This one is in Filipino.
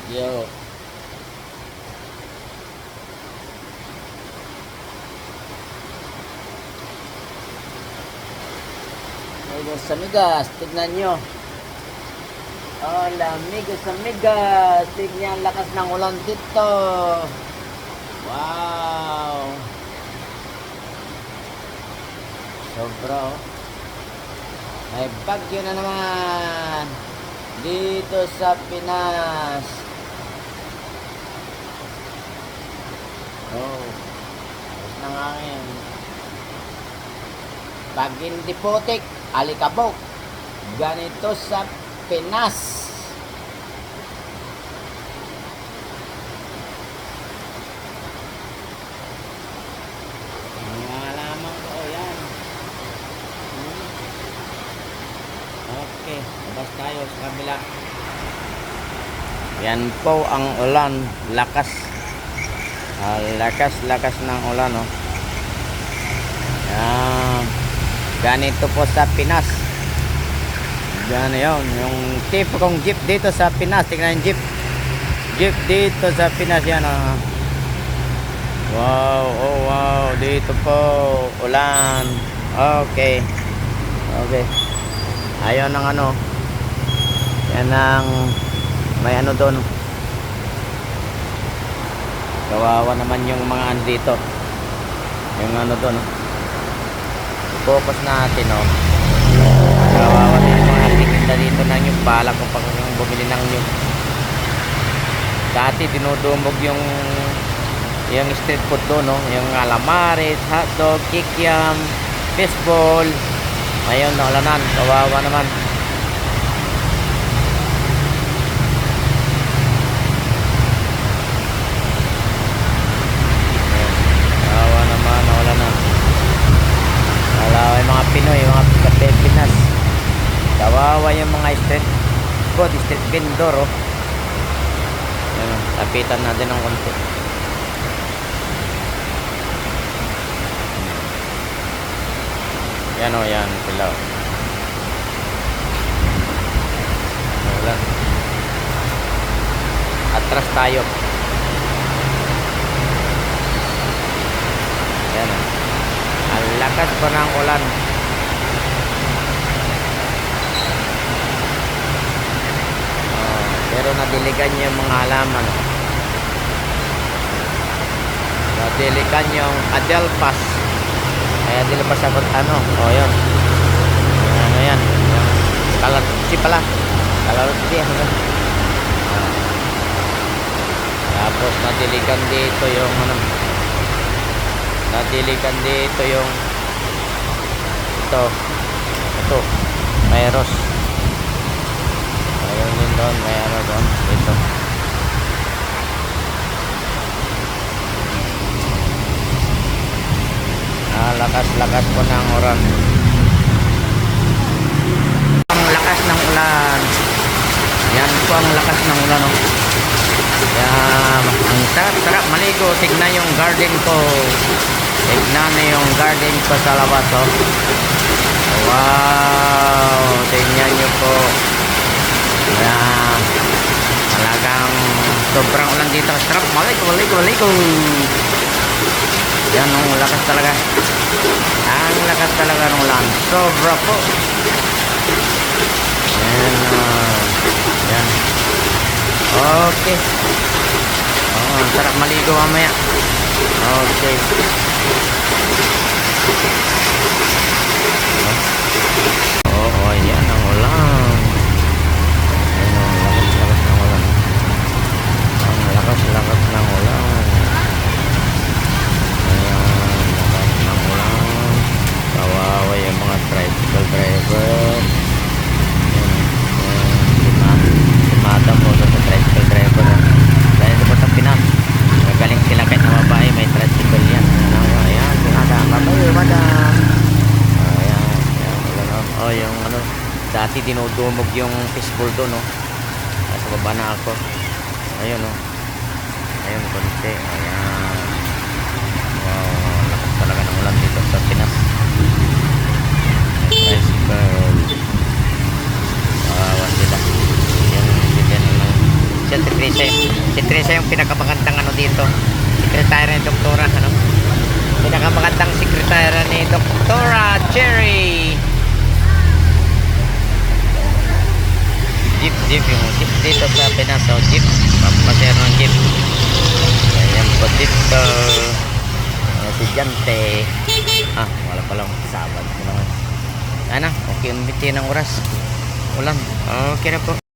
Yo. Ayun sa migas, tignan nyo. Oh, lamig sa migas. Tignan lakas ng ulan dito. Wow. Sobra oh. May bagyo na naman dito sa Pinas. Oh, tapos ng hangin. Pag hindi putik, alikabok. Ganito sa Pinas. Mga halaman ko, yan. Okay, labas tayo sa kabila. Yan po ang ulan, lakas. Lakas ng ulan, oh. Yan. Ganito po sa Pinas. Yan yun, yung tipong jeep dito sa Pinas. Tingnan yung jeep. Jeep dito sa Pinas, yan, oh. Wow, oh wow, dito po ulan. Okay. Okay. Ayun ang ano. Yan ang may ano doon. Kawawa naman yung mga andito. Yung ano doon. Focus natin, oh. Kawawa din yung mga tikinda dito na yung bala kung pag bumili ng yung dati dinudumog yung street food doon, no? Yung alamares, hotdog, kikiam, fishball. Ayun, naulanan. Kawawa naman. Kawawa naman, naulanan. Kawawa yung mga Pinoy, yung mga Pinas. Kawawa yung mga street food, street vendor, oh. Ayun, tapitan natin ng konti. Yan o, yan sila. Wala. Atras tayo. Yan o. Ang lakas pa ng ulan. Pero nadiligan yung mga halaman. Nadiligan yung adelpas. Kaya dila pa sa ano, oh yun. Ano yan? Kalatsi pala. Kalatsi, ano? Tapos nadiligan dito yung ano. Nadiligan dito yung ito. Mayros. Ayun din doon, may ano doon. Ito. Lakas po ng ulan. Ang lakas ng ulan. Yan po ang lakas ng ulan, oh. Yan, ang sarap maligo. Tignan yung garden ko. Tignan na yung garden ko sa labas, oh. Wow, tignan nyo po. Yan, talagang sobrang ulan dito. Sarap maligo. Yan, ang lakas talaga. Ang lakas talaga ng ulan. Sobra po. Yan. Yan. Okay. Oh, sarap maligo mamaya. Okay. Oh, yan ang ulan. Yan ang lakas ng ulan. Ang lakas ng ulan. Kawawa yung mga tricycle driver. Sumata po sa tricycle driver. Dahil ito po sa Pinas, magaling sila kahit na babae, may tricycle yan. Ayan, madam, babae, madam. Ayan. Oh, yung ano, dati dinudumog yung fishbowl doon, no? Nasa baba na ako. Ayun, no? Ayun, konti. Ayan. Wow, lakas talaga ng ulan dito sa Pinas. Tricycle. Sila. Yung bigyan ng 7 pesos Si Teresa yung pinakamagandang ano dito. Sekretary ni Doktora, ano? Pinakamagandang sekretary ni Doktora Cherry. Jeep yung jeep dito sa Pinas. So, jeep. Papasero ng jeep. Ayan po dito. Estudyante. Wala palang sabad. Ano? Okay, umbiti ng oras. Ulan. Okay na po.